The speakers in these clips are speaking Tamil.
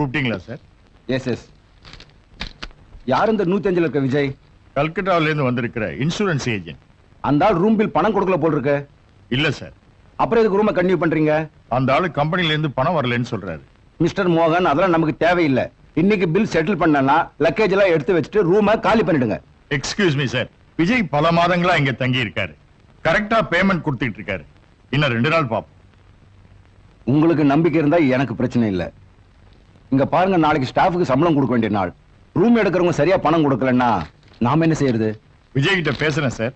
கூப்பிட்டீங்களா சார்? எஸ். யார் இந்த 105 இருக்க விஜய்? கல்கட்டாவில இருந்து வந்திருக்கிற இன்சூரன்ஸ் ஏஜென்ட். அந்த ஆள் ரூம் பில் பணம் கொடுக்கல போல் இருக்கு. இல்ல சார். அப்புறம் எதுக்கு ரூமை கன்டினியூ பண்றீங்க? அந்த ஆளு கம்பெனில இருந்து பணம் வரலன்னு சொல்றாரு. மிஸ்டர் மோகன், அதெல்லாம் நமக்கு தேவையில்லை. இன்னைக்கு பில் செட்டில் பண்ணனா லக்கேஜ் எல்லாம் எடுத்து வச்சுட்டு ரூமை காலி பண்ணிடுங்க. Excuse me sir. விஜய் பல மாதங்களா இங்க தங்கி இருக்காரு. கரெக்டா பேமெண்ட் கொடுத்துட்டு இருக்காரு. இன்னும் 2 நாள் பாப்போம். உங்களுக்கு நம்பிக்கை இருந்தா எனக்கு பிரச்சனை இல்லை. இங்க பாருங்க, நாளைக்கு ஸ்டாஃபுக்கு சம்பளம் கொடுக்க வேண்டிய நாள். ரூம் எடுக்கிறவங்க சரியா பணம் கொடுக்கலன்னா நாம என்ன செய்யறது? விஜய் கிட்ட பேசுறேன் சார்.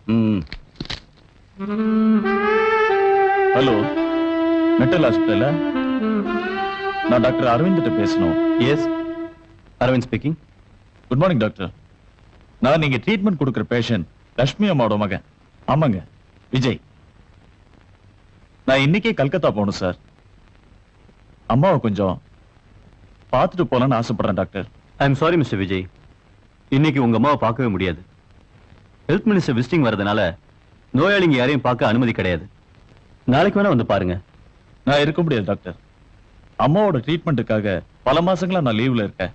Hello, metal hospital. நான் டாக்டர் அரவிந்த் கிட்ட பேசணும். Yes, Aravind speaking. Good morning doctor. நான் நீங்க ட்ரீட்மெண்ட் கொடுக்கிற பேஷண்ட் லட்சுமி அம்மாவோட மகன். ஆமாங்க, விஜய். நான் இன்னைக்கே கல்கத்தா போகணும் சார். அம்மாவை கொஞ்சம் பார்த்துட்டு போலான்னு ஆசைப்படுறேன் doctor. I am sorry mister Vijay, இன்னைக்கு உங்க அம்மாவை பார்க்கவே முடியாது. ஹெல்த் மினிஸ்டர் விசிட்டிங் வரதுனால நோயாளிங்க யாரையும் பார்க்க அனுமதி கிடையாது. நாளைக்கு வேணா வந்து பாருங்க. நான் இருக்க முடியாது டாக்டர். அம்மாவோட ட்ரீட்மெண்ட்டுக்காக பல மாசங்களா நான் லீவ்ல இருக்கேன்.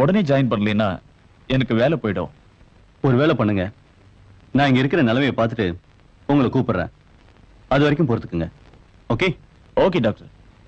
உடனே ஜாயின் பண்ணலைன்னா எனக்கு வேலை போயிடும். ஒரு வேலை பண்ணுங்க, நான் இங்க இருக்கிற நிலைமையை பார்த்துட்டு உங்களை கூப்பிடுறேன். அது வரைக்கும் பொறுத்துக்குங்க. ஓகே? Okay doctor.